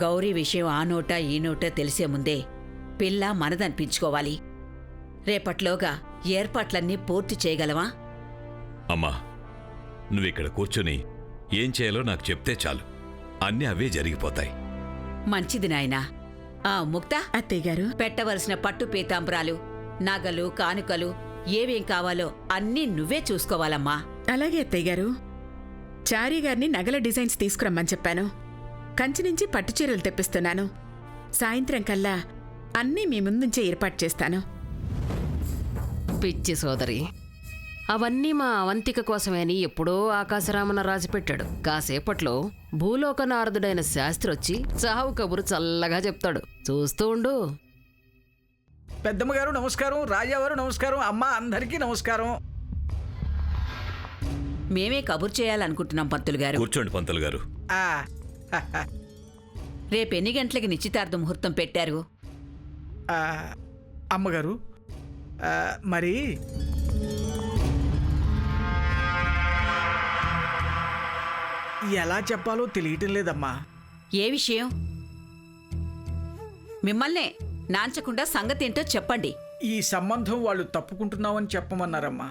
గౌరీ విషయం ఆ నోటా ఈ నోటా తెలిసే ముందే పిల్ల మనదనిపించుకోవాలి. రేపట్లోగా ఏర్పాట్లన్నీ పూర్తి చేయగలవా? అమ్మా, నువ్విక్కడ కూర్చుని ఏం చేయాలో నాకు చెప్తే చాలు, అన్నీ అవే జరిగిపోతాయి. మంచిది నాయనా. ముక్తా, అత్తయ్యగారు, పెట్టవలసిన పట్టు పీతాంబరాలు, నగలు, కానుకలు ఏవేం కావాలో అన్నీ నువ్వే చూసుకోవాలమ్మా. అలాగే అత్తయ్యగారు. చారీ గారిని నగల డిజైన్స్ తీసుకురమ్మని చెప్పాను. కంచి నుంచి పట్టుచీరలు తెప్పిస్తున్నాను. సాయంత్రం కల్లా అన్నీ మీ ముందుంచే ఏర్పాటు చేస్తాను. పిచ్చి సోదరి, అవన్నీ మా అవంతిక కోసమే అని ఎప్పుడో ఆకాశరామన రాసిపెట్టాడు. కాసేపట్లో భూలోక నారదుడైన శాస్త్రి వచ్చి చావు కబురు చల్లగా చెప్తాడు. చూస్తూ ఉండు. పెద్దమ్మగారు నమస్కారం, రాజావారు నమస్కారం, అమ్మ అందరికీ నమస్కారం. మేమే కబురు చేయాలనుకుంటున్నాం పంతులు గారు. కూర్చోండి పంతులు గారు. రేపెన్ని గంటలకి నిశ్చితార్థ ముహూర్తం పెట్టారు? అమ్మగారు, మరి ఎలా చెప్పాలో తెలియటం లేదమ్మా. ఏ విషయం? మిమ్మల్నే నాంచకుండా సంగతేంటో చెప్పండి. ఈ సంబంధం వాళ్ళు తప్పుకుంటున్నామని చెప్పమన్నారమ్మా.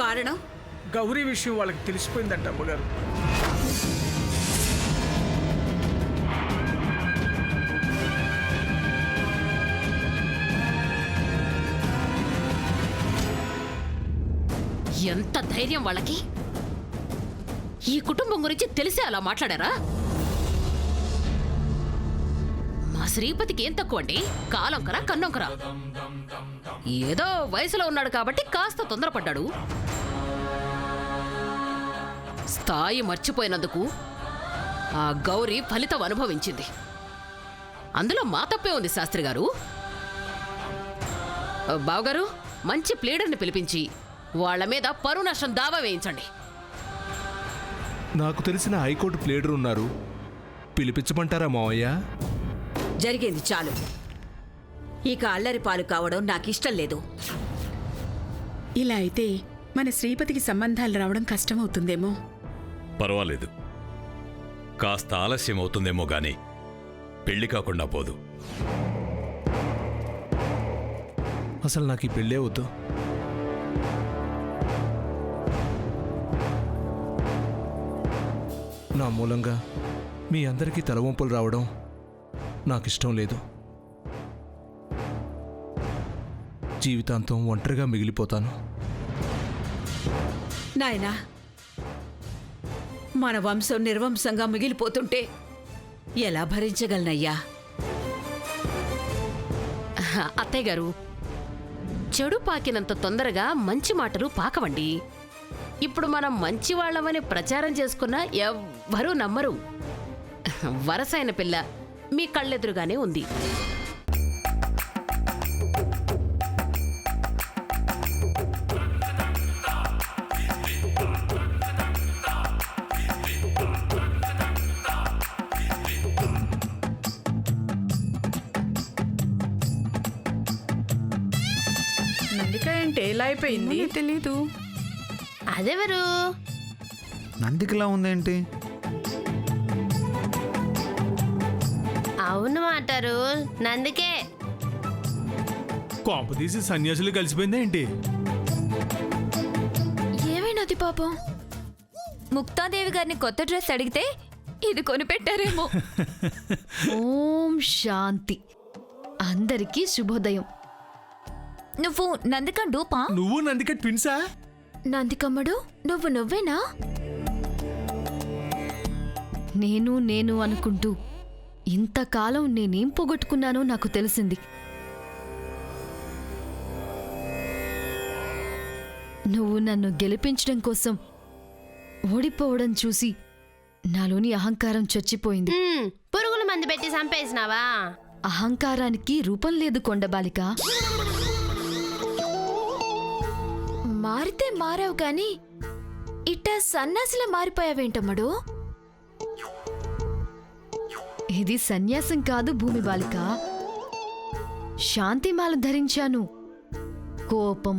కారణం? గౌరీ విషయం వాళ్ళకి తెలిసిపోయిందంట అమ్మగారు. ఎంత ధైర్యం వాళ్ళకి! ఈ కుటుంబం గురించి తెలిసే అలా మాట్లాడారా? మా శ్రీపతికి ఏం తక్కువ అండి? కాలంకరా కన్నంకరా? ఏదో వయసులో ఉన్నాడు కాబట్టి కాస్త తొందరపడ్డాడు. స్థాయి మర్చిపోయినందుకు ఆ గౌరీ ఫలితం అనుభవించింది. అందులో మా తప్పే ఉంది శాస్త్రి గారు. బావగారు, మంచి ప్లేడర్ని పిలిపించి వాళ్ల మీద పరువు నష్టం దావా వేయించండి. నాకు తెలిసిన హైకోర్టు ప్లేడర్ ఉన్నారు, పిలిపించమంటారా మావయ్య? జరిగేది చాలు. ఇక అల్లరి పాలు కావడం నాకిష్టం లేదు. ఇలా అయితే మన శ్రీపతికి సంబంధాలు రావడం కష్టమవుతుందేమో. పర్వాలేదు, కాస్త ఆలస్యం అవుతుందేమో గాని పెళ్లి కాకుండా పోదు. అసలు నాకు ఈ పెళ్ళే వద్దు. నా మూలంగా మీ అందరికీ తలవంపులు రావడం నాకిష్టం లేదు. జీవితాంతం ఒంటరిగా మిగిలిపోతాను. నాయనా, మన వంశం నిర్వంశంగా మిగిలిపోతుంటే ఎలా భరించగలనయ్యా? అత్తయ్య గారు, చెడు పాకినంత తొందరగా మంచి మాటలు పాకవండి. ఇప్పుడు మనం మంచి వాళ్ళమని ప్రచారం చేసుకున్నా ఎవ్వరూ నమ్మరు. వరసైన పిల్ల మీ కళ్ళెదురుగానే ఉంది. నందికాయ అంటే ఎలా అయిపోయింది తెలీదు. అదెవరు? నందికిలా ఉందేంటి? అవును అంటారు, నందికే. కాంపు తీసి సన్యాసులు కలిసిపోయిందా ఏంటి? ఏమైనది పాపం? ముక్తాదేవి గారిని కొత్త డ్రెస్ అడిగితే ఇది కొనిపెట్టారేమో. ఓం శాంతి. అందరికీ శుభోదయం. నువ్వు నందిక డూపా? నువ్వు నందిక ట్విన్సా? నందికమ్మడు, నువ్వేనా? నేను అనుకుంటూ ఇంతకాలం నేనేం పోగొట్టుకున్నానో నాకు తెలిసింది. నువ్వు నన్ను గెలిపించడం కోసం ఓడిపోవడం చూసి నాలోని అహంకారం చచ్చిపోయింది. పురుగుల మందు పెట్టి చంపేసినావా? అహంకారానికి రూపం లేదు కొండబాలిక. మారితే మారావు కాని ఇట్టా సన్యాసిలా మారిపోయావేంటమ్మడు? ఇది సన్యాసం కాదు భూమి బాలిక. శాంతిమాల ధరించాను. కోపం,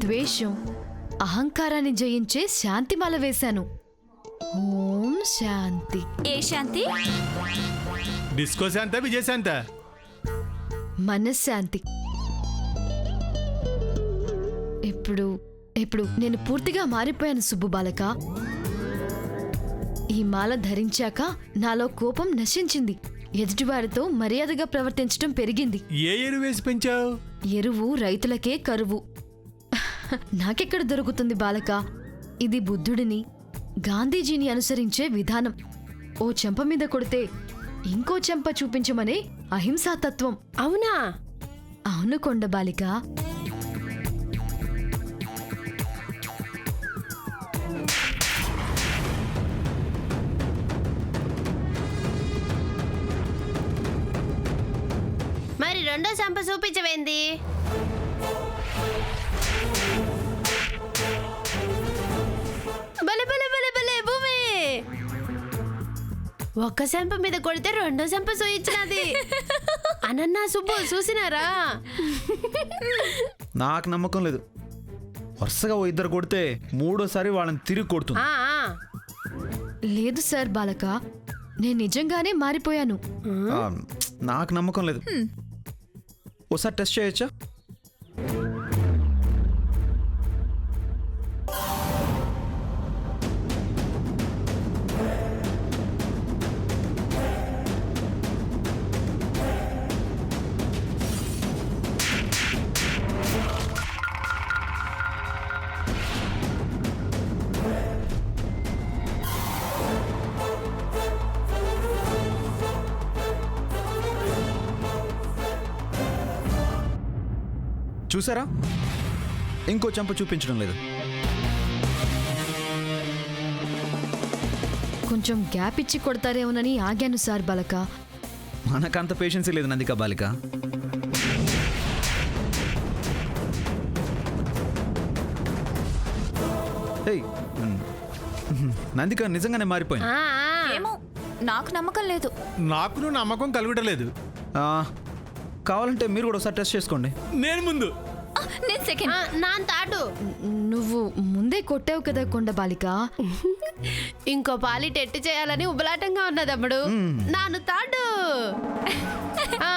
ద్వేషం, అహంకారాన్ని జయించే శాంతిమాల వేశాను. ఓం శాంతి. ఏ శాంతి? డిస్కో శాంత విజయశాంత. మనశ్శాంతి. ఇప్పుడు ఇప్పుడు నేను పూర్తిగా మారిపోయాను సుబ్బు బాలక. ఈ మాల ధరించాక నాలో కోపం నశించింది. ఎదుటివారితో మర్యాదగా ప్రవర్తించడం పెరిగింది. ఏ ఎరువు వేసి పెంచావు? ఎరువు రైతులకే కరువు. నాకెక్కడ దొరుకుతుంది బాలక? ఇది బుద్ధుడిని, గాంధీజీని అనుసరించే విధానం. ఓ చెంప మీద కొడితే ఇంకో చెంప చూపించమనే అహింసాతత్వం. అవునా? అవును కొండ బాలిక. మరి రెండో చంప చూపించవేంది? బలే బలే బలే బలే భూమి! ఒక్క చెంప మీద కొడితే రెండో చెంప చూయించినది. అనన్నా సుబ్బు చూసినారా? నాకు నమ్మకం లేదు. వరుసగా ఓ ఇద్దరు కొడితే మూడోసారి వాళ్ళని తిరిగి కొడుతుంది. ఆ, ఆ. లేదు సార్ బాలక, నేను నిజంగానే మారిపోయాను. ఆ, నాకు నమ్మకం లేదు. ఒకసారి టెస్ట్ చేయొచ్చా? చూసారా? ఇంకో చెంప చూపించడం లేదు. కొంచెం గ్యాప్ ఇచ్చి కొడతారేమోనని ఆగాను సార్ బాలక. మనకంత పేషెన్సీ లేదు నందిక బాలిక. ఏయ్, నందిక నిజంగానే మారిపోయింది. ఆ, ఆ. ఏమో, నాకు నమ్మకం లేదు. నాకు నమ్మకం కలగటలేదు. కావాలంటే మీరు కూడా ఒకసారి టెస్ట్ చేసుకోండి. నేను ముందు. నేను సెకండ్. ఆ, నాన్ తాడు. నువ్వు ముందే కొట్టావు కదా కొండ బాలిక. ఇంకో పాలి టెట్టు చేయాలని ఉబలాటంగా ఉన్నదమ్ముడు. నాను తాడు. ఆ,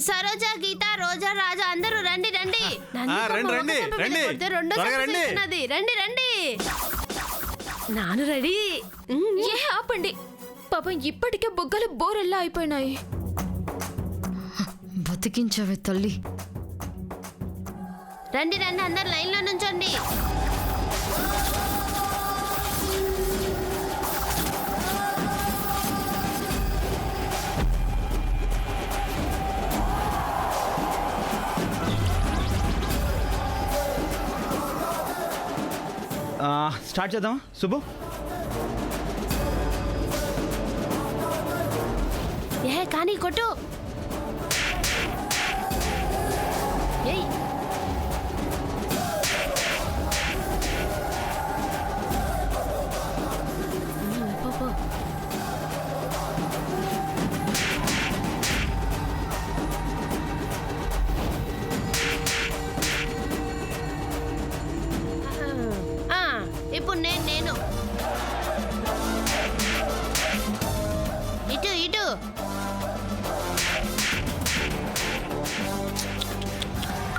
సరోజ, గీత, రోజా, రాజా అందరూ రండి రండి. రండి, రండి, రండి. రెండో త్వరగా రండి. రండి రండి. నాను రెడీ. ఏ ఆపండి, పాపం ఇప్పటికే బుగ్గలు బోరెల్లా అయిపోయినాయి. బతికించవే తల్లి. రండి రండి, అందరు లైన్లో నుంచోండి. స్టార్ట్ చేద్దామా శుభు? ఏ కానీ కొట్టు. ఏయ్, పో, పో. ఆ, ఇప్పుడు నేను ఇటు ఇటు.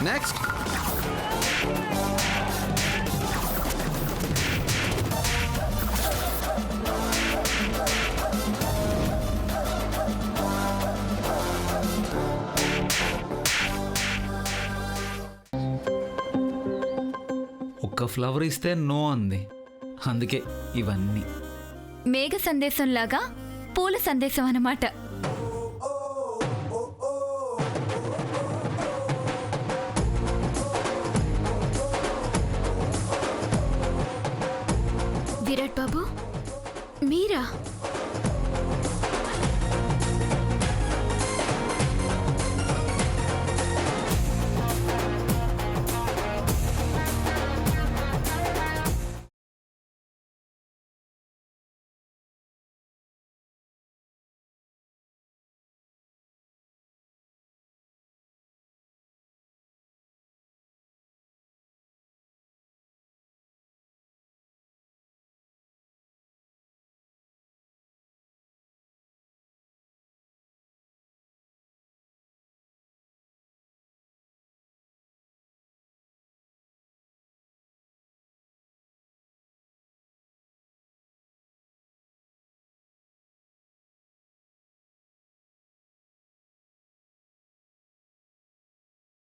నెక్స్ట్. ఒక్క ఫ్లవర్ ఇస్తే నో అంది. అందుకే ఇవన్నీ. మేఘ సందేశం లాగా పూల సందేశం అన్నమాట. విరాట్ బాబు, మీరా?